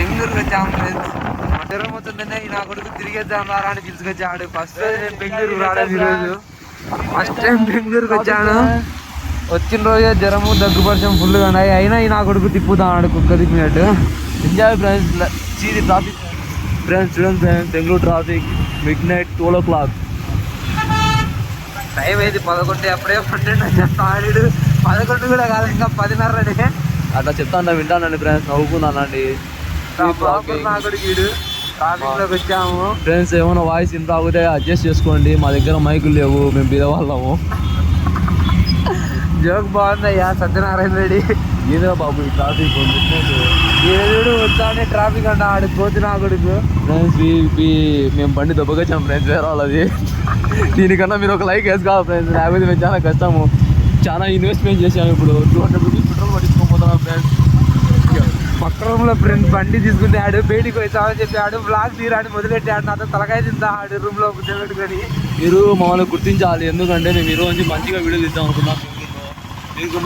బెంగళూరుకి వచ్చాము ఫ్రెండ్స్. జ్వరం అవుతుందనే నా కొడుకు తిరిగేద్దాం రా అని పిలుచుకొచ్చాడు. ఫస్ట్ నేను బెంగళూరు రావడం ఈరోజు ఫస్ట్ టైం బెంగళూరుకి వచ్చాను. వచ్చిన రోజే జ్వరము దగ్గు పరిచయం ఫుల్గా ఉన్నాయి. అయినా నా కొడుకు తిప్పుతాడు కుక్క తిప్పినట్టు. Enjoy friends, see the traffic friends. చూడండి friends, Bengaluru traffic midnight 12 o'clock. Time అయింది 11. అప్పుడే 12 చెప్తాడు. 11 కూడా కాదు, ఇంకా 10:30. అట్లా చెప్తాను, వింటానండి ఫ్రెండ్స్, నవ్వుకున్నానండి. నా కొడుకు ట్రాఫిక్ లోకి వచ్చాము ఫ్రెండ్స్. ఏమైనా వాయిస్ ఇంత ఆగితే అడ్జస్ట్ చేసుకోండి, మా దగ్గర మైకులు లేవు, మేము బీదవాళ్ళము. జోక్ బాగుందయ్యా సత్యనారాయణ రెడ్డి. ఏదో బాబు ఈ ట్రాఫిక్ ఏడు వచ్చానే ట్రాఫిక్ అంట ఆడు కోతి నా కొడుకు. ఫ్రెండ్స్ మేము బండి దెబ్బకొచ్చాము ఫ్రెండ్స్, వేరే వాళ్ళది. దీనికన్నా మీరు ఒక లైక్ వేసుకోవాలి ఫ్రెండ్స్, లేకపోతే మేము చాలా కష్టము. చాలా ఇన్వెస్ట్మెంట్ చేసాము. ఇప్పుడు 200 రూపీస్ పెట్రోల్ పట్టించుకోపోతున్నాం ఫ్రెండ్స్. పక్క రూమ్ లో ఫ్రెండ్ బండి తీసుకుంటే ఆడు బయటికి వచ్చామని చెప్పి ఆడు బ్లాగ్ తీరాడు మొదలెట్టాడు. నాతో తలకాయ తిందా ఆడు రూమ్ లో కూర్చోబెట్టుకొని. మీరు మమ్మల్ని గుర్తించాలి, ఎందుకంటే మేము ఈరోజు నుంచి మంచిగా వీడియో తీద్దాం అనుకున్నాం. మీకు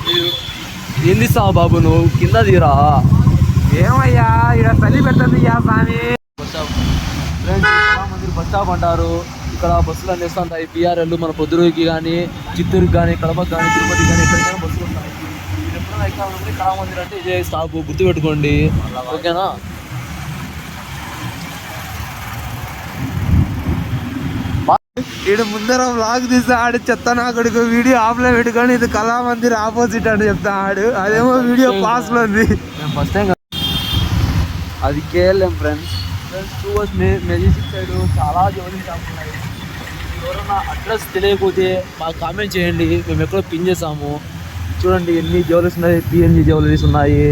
మీరు ఏం తీస్తావు బాబు, నువ్వు కింద తీరా. ఏమయ్యా ఇక్కడ తల్లి పెట్టండి స్వామి. ఫ్రెండ్స్, చాలా మంది బస్ స్టాప్ అంటారు. ఇక్కడ బస్సులు అన్నీ వస్తుంటాయి. పిఆర్ఎల్ మన పొద్దురుకి కానీ, చిత్తూరుకి కానీ, కడపకి కానీ, తిరుపతికి కానీ, ఎక్కడికైనా బస్సులు ఉంటాయి. మీరు ఎప్పుడైనా ఎక్కడ ఉంటే కళామందిర్ అంటే ఇదే స్టాప్, గుర్తుపెట్టుకోండి, ఓకేనా. ఈడు ముందర వ్లాగ్ తీస్తా ఆడు చెత్త నా కొడుకు వీడియో ఆఫ్లో పెట్టుకొని ఇది కళామందిర్ ఆపోజిట్ అని చెప్తా ఆడు. అదేమో వీడియో పాస్ లో ఉంది. ఫస్ట్ టైం అది KLM friends. Friends Majestic side చాలా జ్యువెలరీ షాప్స్ ఉన్నాయి. ఎవరైనా అడ్రస్ తెలియకపోతే మాకు కామెంట్ చేయండి, మేము ఎక్కడో పిన్ చేసాము. చూడండి ఎన్ని జ్యువెలరీస్ ఉన్నాయి. పిఎన్జీ జ్యువెలరీస్ ఉన్నాయి.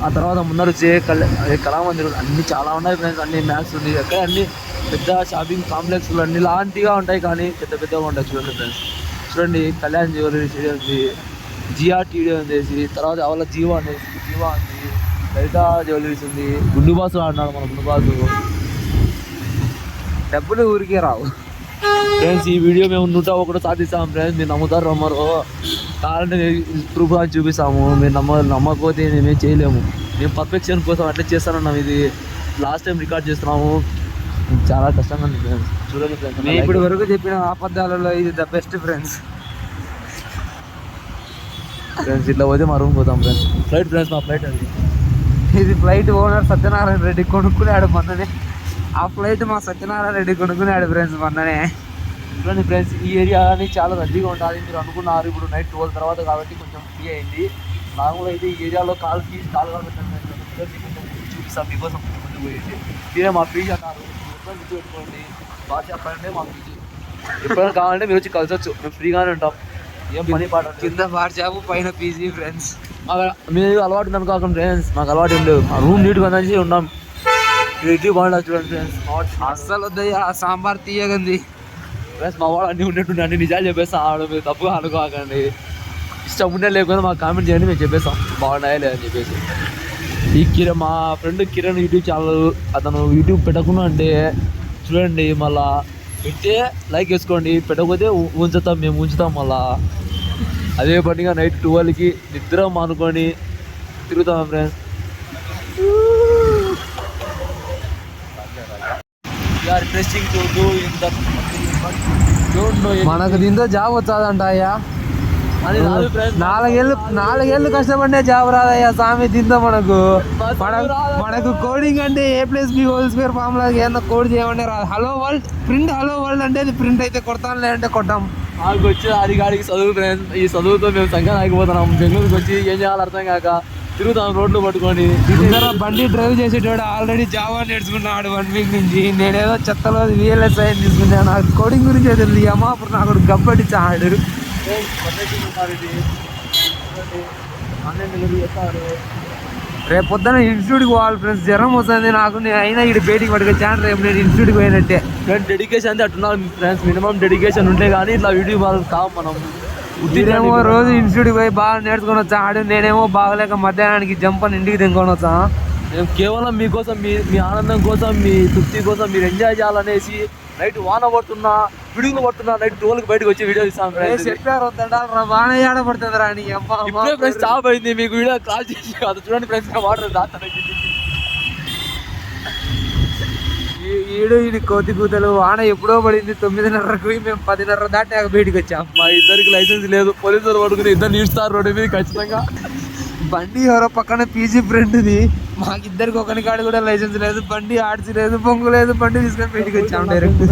ఆ తర్వాత ముందర వచ్చే కళామందిర్ అన్నీ చాలా ఉన్నాయి ఫ్రెండ్స్. అన్ని మ్యాక్స్ ఉంది, ఎక్కడ అన్ని పెద్ద షాపింగ్ కాంప్లెక్స్లు అన్ని లాంటిగా ఉంటాయి, కానీ పెద్ద పెద్దగా ఉంటాయి. చూడండి ఫ్రెండ్స్, చూడండి కళ్యాణ్ జ్యువెలరీ స్టేడియం ఉంది, జిఆర్టీడీ ఉంది, తర్వాత అవల జీవా ఉంది, లలిత జ్యువెలరీస్ ఉంది. గుండు బాసు ఆడినాడు మన గుండు బాసు. డబ్బులు ఊరికే రావు ఫ్రెండ్స్. ఈ వీడియో మేము 101 సాధిస్తాము ఫ్రెండ్స్. మీరు నమ్ముతారు నమ్మరు, కావాలంటే ప్రూఫ్ అని చూపిస్తాము. మీరు నమ్మకపోతే మేమేం చేయలేము. మేము పర్ఫెక్షన్ కోసం అట్లా చేస్తానన్నాం. ఇది లాస్ట్ టైం రికార్డ్ చేస్తున్నాము, చాలా కష్టంగా ఉంది ఫ్రెండ్స్. చూడండి ఫ్రెండ్స్, మేము ఇప్పటి వరకు చెప్పిన అబద్ధాలలో ఇది ద బెస్ట్ ఫ్రెండ్స్. ఫ్రెండ్స్ ఇట్లా పోతే మా రూమ్ పోతాం ఫ్రెండ్స్. ఫ్లైట్ ఫ్రెండ్స్, మా ఫ్లైట్ అది. ఇది ఫ్లైట్ ఓనర్ సత్యనారాయణ రెడ్డి కొనుక్కున్నాడు మొన్ననే. ఆ ఫ్లైట్ మా సత్యనారాయణ రెడ్డి కొనుక్కున్నాడు ఫ్రెండ్స్ మొన్ననే. చూడండి ఫ్రెండ్స్, ఈ ఏరియా అనేది చాలా రద్దీగా ఉంటుంది. మీరు అనుకున్నారు ఇప్పుడు నైట్ 12 తర్వాత కాబట్టి కొంచెం ఫ్రీ అయింది. నార్మల్గా అయితే ఈ ఏరియాలో కాల్ పెట్టండి చూపిస్తాం మీకోసం. ముందు పోయింది మీరే మా ఫ్రీ అన్నారు. ఎప్పుడైనా గుర్తుపెట్టుకోండి, బాగా చెప్పాలంటే మా ఫ్రీ. ఎప్పుడైనా కావాలంటే మీరు వచ్చి కలిసొచ్చు, మేము ఫ్రీగానే ఉంటాం. ఏం పని పాట కింద వాట్సాప్ పైన పీజీ ఫ్రెండ్స్. మీరు అలవాటు ఉందని కాకుండా ఫ్రెండ్స్, మాకు అలవాటు ఏం లేదు. మా రూమ్ నీట్గా ఉందని ఉన్నాం. ఇడ్లీ బాగుంటుంది చూడండి ఫ్రెండ్స్. అస్సలు వద్దయ్యా సాంబార్ తీయగంది ఫ్రెండ్స్. మా వాడు అన్నీ ఉన్నట్టుండి అన్ని నిజాలు చెప్పేస్తాం. ఆడ మీరు తప్పుగా అనుకోకండి. ఇష్టం ఉండే లేకుండా మాకు కామెంట్ చేయండి, మేము చెప్పేస్తాం బాగున్నాయా లేదని చెప్పేసి. ఈ మా ఫ్రెండ్ కిరణ్ యూట్యూబ్ ఛానల్, అతను యూట్యూబ్ పెట్టకుండా అంటే చూడండి, మళ్ళా పెడితే లైక్ వేసుకోండి, పెట్టకపోతే ఉంచుతాం, మేము ఉంచుతాం. మళ్ళా అదే పనిగా నైట్ 12కి నిద్ర మానుకొని తిరుగుతాం ఫ్రెండ్స్. మనకు దీంతో జాబ్ వచ్చాదంట అయ్యా. నాలుగేళ్ళు కష్టపడినే జాబ్ రాదయ్యా స్వామి దీంతో. మనకు కోడింగ్ అంటే A+B² ఫార్ములా ఏమన్నా కోడ్ చేయమంటే రాదు. Hello world print, hello world అంటే అది ప్రింట్ అయితే కొడతాం, లేదంటే కొట్టాం. మాకు వచ్చి అడిగాడికి చదువు ఫ్రెండ్స్. ఈ చదువుతో మేము సంఘం ఆగిపోతున్నాం. బెంగళూరుకి వచ్చి ఏం చేయాలో అర్థం కాక తిరుగుతాం రోడ్లు పట్టుకొని. బండి డ్రైవ్ చేసేటోడు ఆల్రెడీ జావా నేర్చుకున్నాడు 1 వీక్ నుంచి. నేనేదో చెత్తలో VLSI తీసుకున్నాను. నాకు కోడింగ్ గురించి తెలియదు. అమ్మా అప్పుడు నాకు గబ్బడిచ్చాడు. రేపు పొద్దున ఇన్స్టిట్యూట్కి పోవాలి ఫ్రెండ్స్. జ్వరం వస్తుంది నాకు. నేను అయినా ఇక్కడ బయటికి పట్టుకొచ్చాను. రేపు నేను ఇన్స్టిట్యూట్కి పోయినట్టే. డెడికేషన్ అంటే అట్టున్నాను ఫ్రెండ్స్. మినిమం డెడికేషన్ ఉంటే కానీ ఇట్లా వీడియో వాళ్ళు కావు. మనం ఇదేమో రోజు ఇన్స్టిట్యూట్కి పోయి బాగా నేర్చుకొని వచ్చాడు. నేనేమో బాగలేక మధ్యాహ్నానికి జంప్ అని ఇంటికి దింకొని వచ్చా. మేము కేవలం మీకోసం, మీ ఆనందం కోసం, మీ తృప్తి కోసం, మీరు ఎంజాయ్ చేయాలనేసి నైట్ వాన పడుతున్నా పిడుగులు పడుతున్నా నైట్ 12కి బయటకు వచ్చి వీడియో ఇస్తాం ఫ్రెండ్స్. చెప్పారు బాగా ఆడపడుతుంది రాని ఇప్పుడే ఫ్రెండ్స్ స్టాప్ అయింది, మీకు వీడియో కాల్ చేసి అది చూడండి ఫ్రెండ్స్. వాటర్ దాస్తాను ఈడు కోతి కూతలు వాన ఎప్పుడో పడింది 9:30కు, మేము 10:30 దాటి బయటకు వచ్చాం. మా ఇద్దరికి లైసెన్స్ లేదు, పోలీసులు పడుకుని ఇద్దరు నీడుస్తారు రోడ్డు మీద ఖచ్చితంగా. బండి ఎవరో పక్కన పీజీ ఫ్రెండ్ది, మాకిద్దరికి ఒకరి కాడ కూడా లైసెన్స్ లేదు, బండి ఆర్చి లేదు, పొంగు లేదు, బండి తీసుకొని బయటకు వచ్చాం డైరెక్ట్.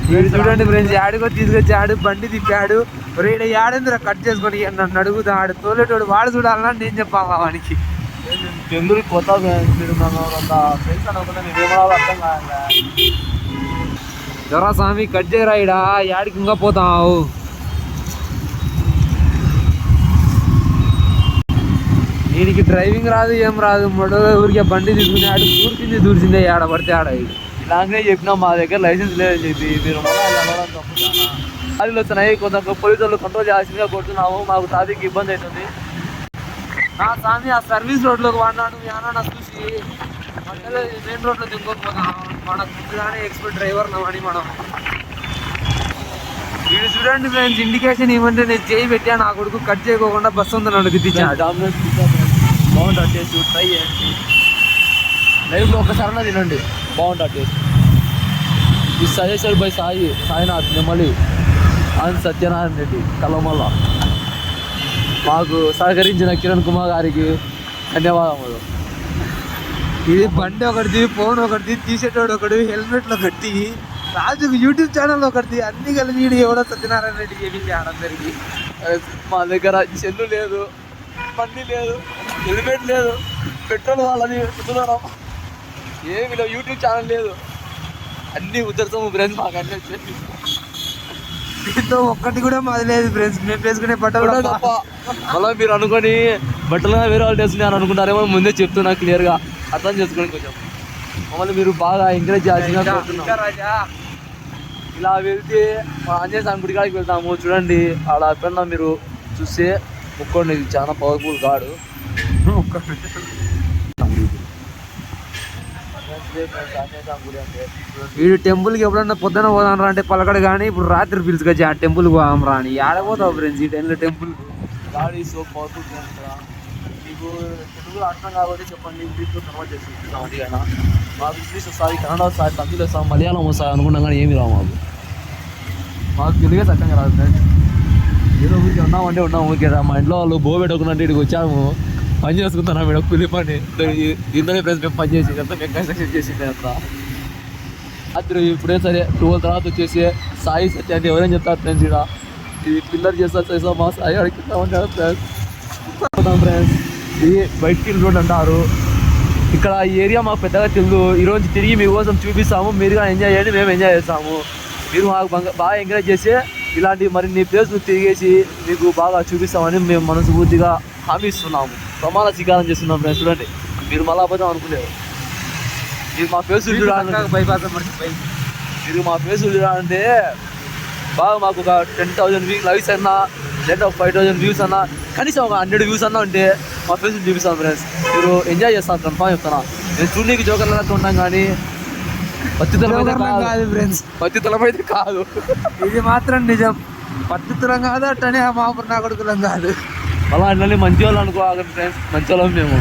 వీడు చూడండి ఫ్రెండ్స్ యాడికో తీసుకొచ్చాడు, బండి తిప్పాడు. రేడ యాడేంద్ర కట్ చేసుకొని నన్ను అడుగుతాడు తోలేటోడు, వాడు చూడాలన్నా నేను చెప్పాలా వానికి. బెంగళూరు కొత్త మీరు అంత ఫ్రెండ్స్ అనుకుంటే మేమేమో అర్థం కాదు. జరా స్వామి కట్ చేయరా, ఇడా యాడికి ఇంకా పోతావు. వీడికి డ్రైవింగ్ రాదు ఏం రాదు, మొదట ఊరికే బండి తీసుకుని ఆడు దూర్చిందే ఆడ పడితే ఆడ. ఇలాగే చెప్పినా మా దగ్గర లైసెన్స్ లేదని చెప్పి మీరు గాలిలో వస్తున్నాయి, కొంత పోలీసు వాళ్ళు కంట్రోల్ చేయాల్సిందిగా కొడుతున్నాము, మాకు ట్రాఫిక్ ఇబ్బంది అవుతుంది. నా స్వామి ఆ సర్వీస్ రోడ్లోకి వాడినాడు యానా చూసి మధ్యలో మెయిన్ రోడ్లో దింకోకపోతాం. మనకు ముందుగానే ఎక్స్పర్ట్ డ్రైవర్ అని మనం. వీడు చూడండి ఫ్రెండ్స్ ఇండికేషన్ ఇవ్వండి, నేను చేయి పెట్టాను నా కొడుకు కట్ చేయకోకుండా బస్సు ఉందన్నాడు గుర్తించాను. బాగుంటుంది టేస్ట్, ట్రై చేయండి లైవ్లో ఒక్కసారైనా తినండి, బాగుంటుంది టేస్ట్. ఈ suggested by Sainath Nemmali and Satyanarayana Reddy Kalamalla. మాకు సహకరించిన కిరణ్ కుమార్ గారికి ధన్యవాదములు. ఇది బండి ఒకటిది, ఫోన్ ఒకటిది, తీసేటోడు ఒకటి, హెల్మెట్లు ఒకటి, రాజుకు యూట్యూబ్ ఛానల్ ఒకటి, అన్ని కలిపి వీడు ఎవడో సత్యనారాయణ రెడ్డి చేయించాడు అందరికి. మా దగ్గర చెల్లు లేదు, బండి లేదు, హెల్మెట్ లేదు, పెట్రోల్ వాళ్ళని కుదరం ఏమి లేదు, యూట్యూబ్ ఛానల్ లేదు, అన్నీ ఉద్దరసము ఫ్రెండ్స్. మాకు అన్నీ వచ్చేసి దీంతో ఒక్కటి కూడా మాది లేదు ఫ్రెండ్స్, మేము వేసుకునే బట్టలు తప్ప. మళ్ళీ మీరు అనుకొని బట్టలు వేరే వాళ్ళు వేసుకుని అనుకుంటారేమో, ముందే చెప్తున్నా క్లియర్గా అర్థం చేసుకోండి కొంచెం. మమ్మల్ని మీరు బాగా ఎంకరేజ్ చేయాల్సిందిగా కోరుతున్నాం. ఇలా వెళ్తే మా ఆంజనేయ స్వామి గుడి కాడికి వెళ్తాము, చూడండి ఆడ ఎప్పుడన్నా మీరు చూస్తే ముక్కోండి, చాలా పవర్ఫుల్ గాడు. వీడు టెంపుల్కి ఎప్పుడన్నా పొద్దున పోదాం రా అంటే పలకడు, కానీ ఇప్పుడు రాత్రి పిలుచుకొచ్చి ఆ టెంపుల్కి పోదాం రా అని. ఆడపోతావు ఫ్రెండ్స్ ఈ టైంలో టెంపుల్. గాడి సో పవర్ఫుల్ మీకు తెలుగు అర్థం కాబట్టి చెప్పండి, ఇంగ్లీష్లో కన్వర్ట్ చేసి అడిగానా. మాకు ఇంగ్లీష్ వస్తుంది, కన్నడ వస్తుంది, తమిళ వస్తుంది, మలయాళం వస్తుంది అనుకున్నాం, కానీ ఏమి రావు మాకు తెలుగే చక్కగా రాదు ఫ్రెండ్స్. ఏదో ఊరికి ఉన్నామంటే ఉన్నాం ఊరికే. మా ఇంట్లో వాళ్ళు బో పెట్టుకున్నట్టు ఇక్కడికి వచ్చాము, పని చేసుకుంటున్నాం మేడం కూలి పని. దీంతోనే ఫ్రెండ్స్ మేము పని చేసి అంతా మేము కన్స్ట్రక్షన్ చేసింది అంతా. రాత్రి ఇప్పుడే సరే 12 తర్వాత వచ్చేసి సాయి సత్య అంటే ఎవరైనా చెప్తారు ఫ్రెండ్స్. ఇక్కడ ఇది పిల్లర్ చేస్తా మా సాయి అడుగుతామంటారు ఫ్రెండ్స్. ఫ్రెండ్స్ ఇది బయటికి రోడ్ అంటారు. ఇక్కడ ఈ ఏరియా మాకు పెద్దగా తెలియదు, ఈరోజు తిరిగి మీకోసం చూపిస్తాము, మీరుగా ఎంజాయ్ చేయండి, మేము ఎంజాయ్ చేస్తాము. మీరు మాకు బాగా ఎంకరేజ్ చేసి ఇలాంటి మరిన్ని ప్లేస్లు తిరిగేసి మీకు బాగా చూపిస్తామని మేము మనస్ఫూర్తిగా హామీ ఇస్తున్నాము, ప్రమాణ స్వీకారం చేస్తున్నాం ఫ్రెండ్స్. చూడండి మీరు మళ్ళా అబద్ధం అనుకునేది. మీరు మా ఫేస్ చూడాలంటే మీరు మా ఫేస్ చూడాలంటే బాగా మాకు ఒక 10,000 లైక్స్ అన్నా, లేదా 5,000 వ్యూస్ అన్నా, కనీసం ఒక 100 వ్యూస్ అన్నా ఉంటే మా ఫేస్ చూపిస్తాం ఫ్రెండ్స్. మీరు ఎంజాయ్ చేస్తాను కన్ఫామ్ చెప్తాను. నేను చూడడానికి జోకర్లతో ఉంటాం, కానీ కాదు ఫ్రెండ్స్, పత్తితలమైతే కాదు. ఇది మాత్రం నిజం. పత్తితులం కాదు, అట్టనే మాపురు నా కొడుకులం కాదు. అలా అన్నీ మంచి వాళ్ళు అనుకోవాలి ఫ్రెండ్స్, మంచి వాళ్ళం మేము.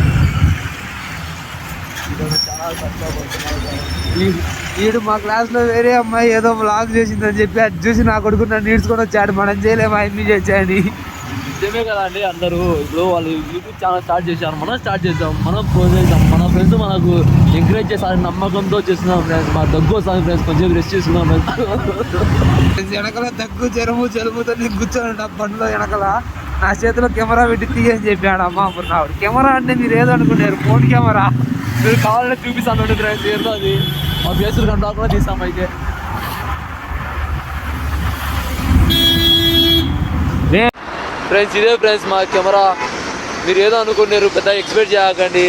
వీడు మా క్లాస్లో వేరే అమ్మాయి ఏదో బ్లాగ్ చేసిందని చెప్పి అది చూసి నా కొడుకు నన్ను ఈడ్చుకొని వచ్చాడు, మనం చేయలేమా ఎన్ని చేసాయని. నిజమే కదా అండి. అందరూ ఇప్పుడు వాళ్ళు యూట్యూబ్ ఛానల్ స్టార్ట్ చేశారు, మనం స్టార్ట్ చేద్దాం, మనం చేద్దాం. మన ఫ్రెండ్స్ మనకు ఎంకరేజ్ చేస్తారని నమ్మకంతో చేస్తున్నాం ఫ్రెండ్స్. మా దగ్గు వస్తాను ఫ్రెండ్స్, కొంచెం రెస్ట్ చేసుకున్నాం ఫ్రెండ్స్. వెనకల దగ్గు జలుబుతో నేను కూర్చొని నా బండిలో వెనకల నా చేతిలో కెమెరా పెట్టి తీయని చెప్పాడు అమ్మ అప్పుడు. కెమెరా అంటే మీరు ఏదో అనుకుంటారు, ఫోన్ కెమెరా. మీరు కావాలంటే చూపిస్తాను ఫ్రెండ్స్, ఏదో అది మా ప్లేసులు కంటే కూడా తీస్తాం. అయితే ఫ్రెండ్స్ ఇదే ఫ్రెండ్స్ మా కెమెరా. మీరు ఏదో అనుకున్నారు, పెద్ద ఎక్స్పెక్ట్ చేయకండి.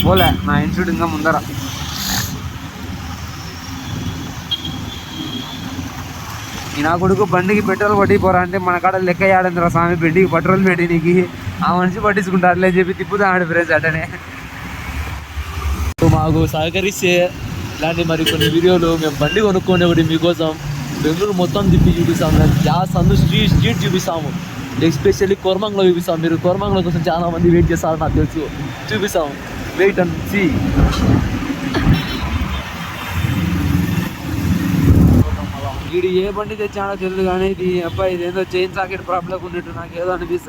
పోలే నా ఇన్స్టిట్యూట్ ఇంకా ముందర. ఈ నా కొడుకు బండికి పెట్రోల్ పట్టిపోరా అంటే మన కాడ లెక్క ఆడందిరా స్వామి, బండికి పెట్రోల్ పెట్టి నీకు ఆ మనిషి పట్టించుకుంటారులే అని చెప్పి తిప్పుతాడు ఫ్రెండ్స్ అటనే. మాకు సహకరిస్తే ఇలాంటి మరి కొన్ని వీడియోలు మేము బండి కొనుక్కొని ఒకటి మీకోసం బెంగళూరు మొత్తం తిప్పి చూపిస్తాము. సందు స్ట్రీట్ చూపిస్తాము, ఎస్పెషల్లీ కోరమంగళం చూపిస్తాము. మీరు కోరమంగళం కోసం చాలా మంది వెయిట్ చేస్తారు నాకు తెలుసు. చూపిస్తాము, వెయిట్ అండ్ సీ. వీడు ఏ బండి తెచ్చాడో తెలియదు కానీ ఇది అబ్బాయి ఇదేదో చైన్ సాకెట్ ప్రాబ్లం ఉన్నట్టు నాకు ఏదో అనిపిస్తుంది.